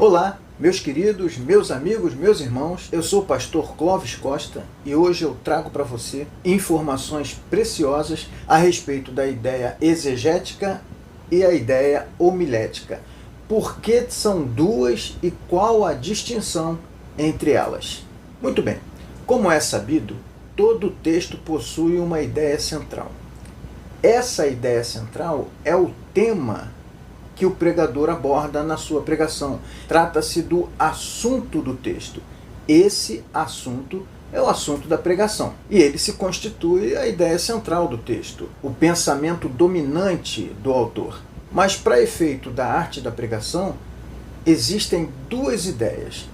Olá, meus queridos, meus amigos, meus irmãos, eu sou o pastor Clóvis Costa e hoje eu trago para você informações preciosas a respeito da ideia exegética e a ideia homilética. Por que são duas e qual a distinção entre elas? Muito bem, como é sabido, todo texto possui uma ideia central. Essa ideia central é o tema que o pregador aborda na sua pregação. Trata-se do assunto do texto. Esse assunto é o assunto da pregação. E ele se constitui a ideia central do texto, o pensamento dominante do autor. Mas para efeito da arte da pregação, existem duas ideias.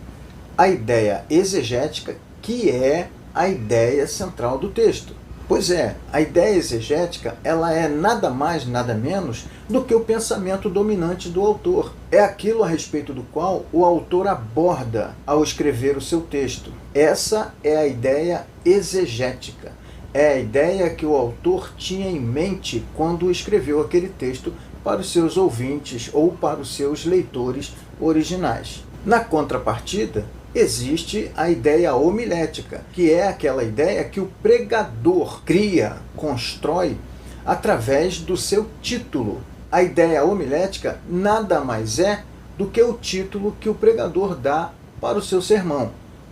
A ideia exegética, que é a ideia central do texto. Pois é, a ideia exegética ela é nada mais, nada menos do que o pensamento dominante do autor. É aquilo a respeito do qual o autor aborda ao escrever o seu texto. Essa é a ideia exegética. É a ideia que o autor tinha em mente quando escreveu aquele texto para os seus ouvintes ou para os seus leitores originais. Na contrapartida, existe a ideia homilética, que é aquela ideia que o pregador cria, constrói através do seu título. A ideia homilética nada mais é do que o título que o pregador dá para o seu sermão.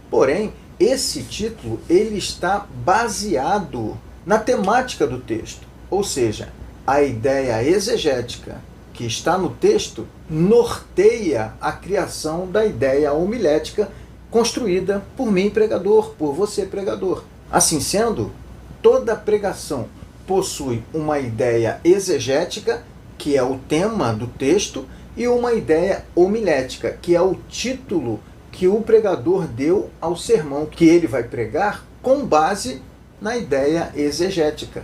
Porém, esse título ele está baseado na temática do texto, ou seja, a ideia exegética que está no texto norteia a criação da ideia homilética construída por mim, pregador, por você, pregador. Assim sendo, toda pregação possui uma ideia exegética, que é o tema do texto, e uma ideia homilética, que é o título que o pregador deu ao sermão que ele vai pregar com base na ideia exegética.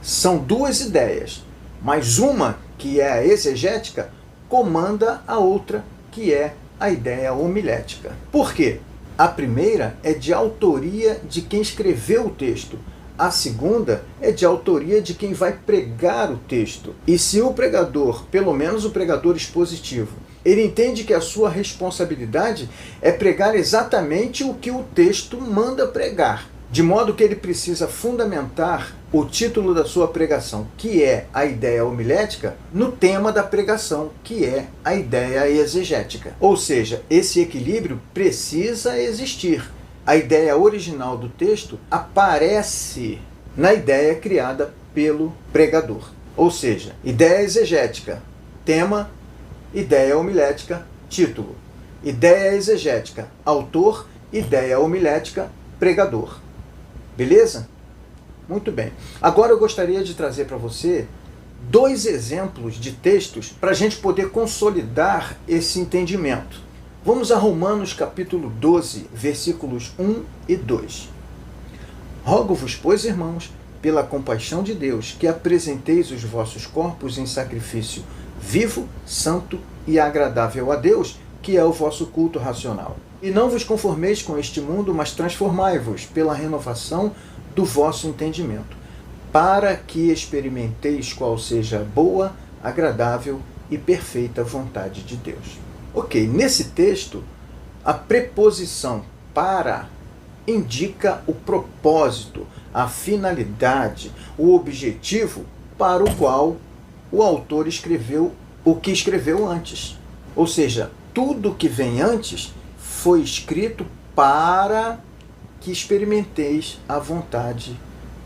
São duas ideias, mas uma, que é a exegética, comanda a outra, que é a ideia homilética. Por quê? A primeira é de autoria de quem escreveu o texto. A segunda é de autoria de quem vai pregar o texto. E se o pregador, pelo menos o pregador expositivo, ele entende que a sua responsabilidade é pregar exatamente o que o texto manda pregar, de modo que ele precisa fundamentar o título da sua pregação, que é a ideia homilética, no tema da pregação, que é a ideia exegética. Ou seja, esse equilíbrio precisa existir. A ideia original do texto aparece na ideia criada pelo pregador. Ou seja, ideia exegética, tema, ideia homilética, título. Ideia exegética, autor, ideia homilética, pregador. Beleza? Muito bem. Agora eu gostaria de trazer para você dois exemplos de textos para a gente poder consolidar esse entendimento. Vamos a Romanos capítulo 12, versículos 1 e 2. Rogo-vos, pois, irmãos, pela compaixão de Deus, que apresenteis os vossos corpos em sacrifício vivo, santo e agradável a Deus, que é o vosso culto racional. E não vos conformeis com este mundo, mas transformai-vos pela renovação do vosso entendimento, para que experimenteis qual seja a boa, agradável e perfeita vontade de Deus. Ok, nesse texto, a preposição para indica o propósito, a finalidade, o objetivo para o qual o autor escreveu o que escreveu antes. Ou seja, tudo que vem antes foi escrito para que experimenteis a vontade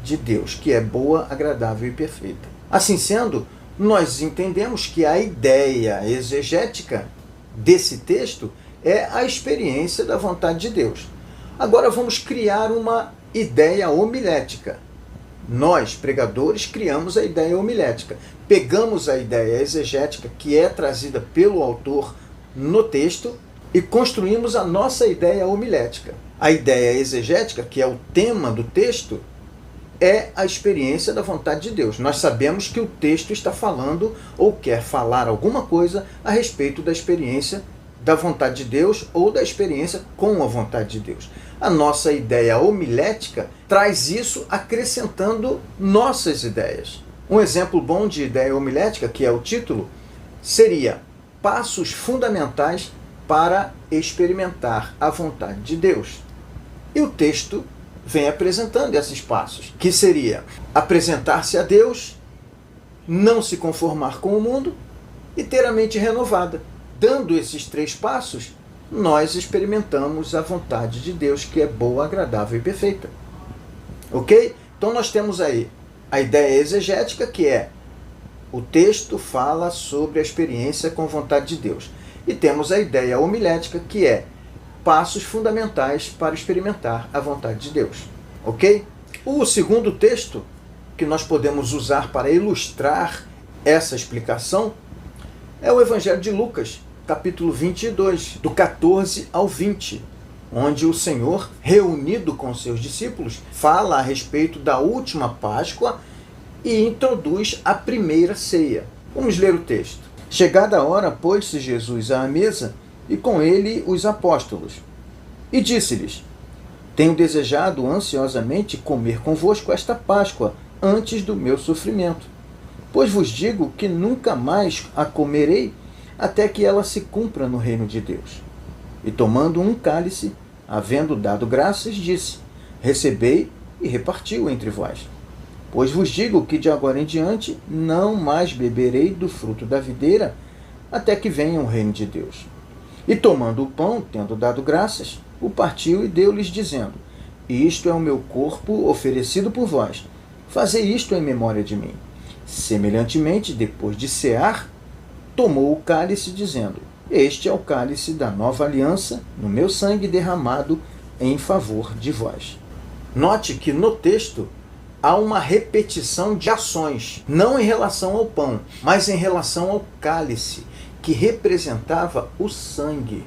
de Deus, que é boa, agradável e perfeita. Assim sendo, nós entendemos que a ideia exegética desse texto é a experiência da vontade de Deus. Agora vamos criar uma ideia homilética. Nós, pregadores, criamos a ideia homilética. Pegamos a ideia exegética que é trazida pelo autor no texto e construímos a nossa ideia homilética. A ideia exegética, que é o tema do texto, é a experiência da vontade de Deus. Nós sabemos que o texto está falando ou quer falar alguma coisa a respeito da experiência da vontade de Deus ou da experiência com a vontade de Deus. A nossa ideia homilética traz isso acrescentando nossas ideias. Um exemplo bom de ideia homilética, que é o título, seria Passos Fundamentais para experimentar a vontade de Deus. E o texto vem apresentando esses passos, que seria apresentar-se a Deus, não se conformar com o mundo e ter a mente renovada. Dando esses 3 passos, nós experimentamos a vontade de Deus, que é boa, agradável e perfeita. Ok? Então nós temos aí a ideia exegética, que é o texto fala sobre a experiência com a vontade de Deus. E temos a ideia homilética, que é passos fundamentais para experimentar a vontade de Deus. Ok? O segundo texto que nós podemos usar para ilustrar essa explicação é o Evangelho de Lucas, capítulo 22, do 14 ao 20, onde o Senhor, reunido com seus discípulos, fala a respeito da última Páscoa e introduz a primeira ceia. Vamos ler o texto. Chegada a hora, pôs-se Jesus à mesa e com ele os apóstolos. E disse-lhes: Tenho desejado ansiosamente comer convosco esta Páscoa antes do meu sofrimento. Pois vos digo que nunca mais a comerei até que ela se cumpra no reino de Deus. E tomando um cálice, havendo dado graças, disse: Recebei e repartiu entre vós. Pois vos digo que de agora em diante não mais beberei do fruto da videira, até que venha o reino de Deus. E tomando o pão, tendo dado graças, o partiu e deu-lhes, dizendo: Isto é o meu corpo oferecido por vós. Fazei isto em memória de mim. Semelhantemente, depois de cear, tomou o cálice, dizendo: Este é o cálice da nova aliança, no meu sangue derramado em favor de vós. Note que no texto há uma repetição de ações, não em relação ao pão, mas em relação ao cálice, que representava o sangue.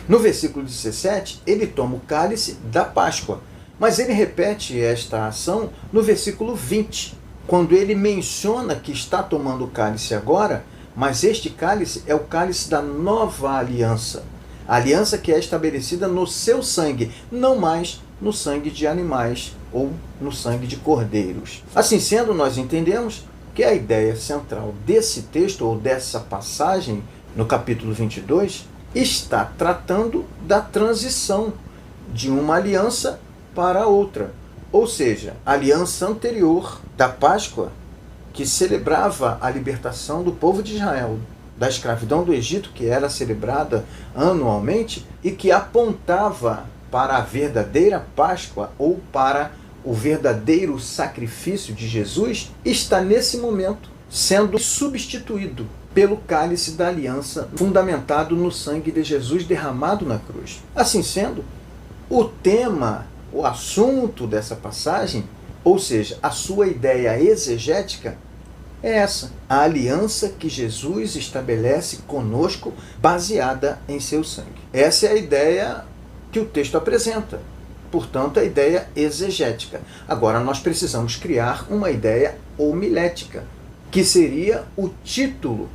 No versículo 17, ele toma o cálice da Páscoa, mas ele repete esta ação no versículo 20, quando ele menciona que está tomando o cálice agora, mas este cálice é o cálice da nova aliança. A aliança que é estabelecida no seu sangue, não mais no sangue de animais ou no sangue de cordeiros. Assim sendo, nós entendemos que a ideia central desse texto ou dessa passagem, no capítulo 22, está tratando da transição de uma aliança para outra. Ou seja, a aliança anterior da Páscoa, que celebrava a libertação do povo de Israel da escravidão do Egito, que era celebrada anualmente e que apontava para a verdadeira Páscoa ou para o verdadeiro sacrifício de Jesus, está nesse momento sendo substituído pelo cálice da aliança fundamentado no sangue de Jesus derramado na cruz. Assim sendo, o tema, o assunto dessa passagem, ou seja, a sua ideia exegética, é essa: a aliança que Jesus estabelece conosco baseada em seu sangue. Essa é a ideia que o texto apresenta. Portanto, a ideia exegética. Agora nós precisamos criar uma ideia homilética, que seria o título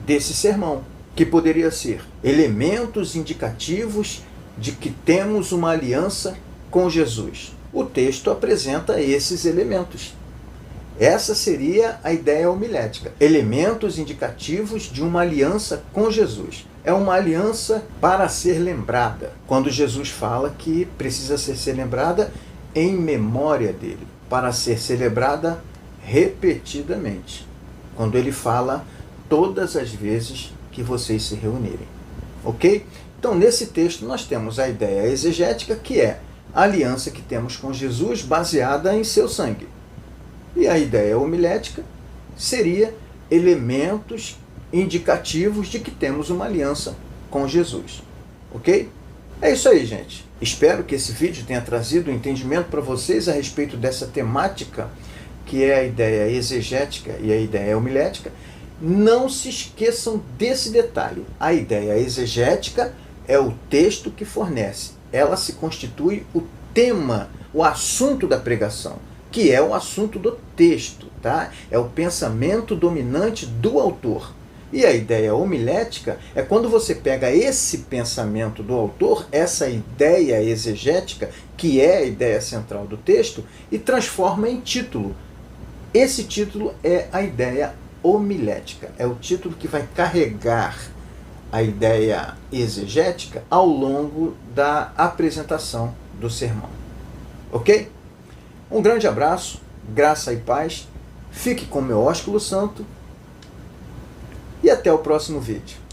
desse sermão, que poderia ser elementos indicativos de que temos uma aliança com Jesus. O texto apresenta esses elementos. Essa seria a ideia homilética. Elementos indicativos de uma aliança com Jesus. É uma aliança para ser lembrada. Quando Jesus fala que precisa ser lembrada em memória dele, para ser celebrada repetidamente. Quando ele fala todas as vezes que vocês se reunirem. Ok? Então, nesse texto, nós temos a ideia exegética, que é a aliança que temos com Jesus baseada em seu sangue. E a ideia homilética seria elementos indicativos de que temos uma aliança com Jesus. Ok? É isso aí, gente. Espero que esse vídeo tenha trazido um entendimento para vocês a respeito dessa temática, que é a ideia exegética e a ideia homilética. Não se esqueçam desse detalhe. A ideia exegética é o texto que fornece. Ela se constitui o tema, o assunto da pregação, que é o assunto do texto, tá? É o pensamento dominante do autor. E a ideia homilética é quando você pega esse pensamento do autor, essa ideia exegética, que é a ideia central do texto, e transforma em título. Esse título é a ideia homilética. É o título que vai carregar a ideia exegética ao longo da apresentação do sermão. Ok? Um grande abraço, graça e paz, fique com meu ósculo santo e até o próximo vídeo.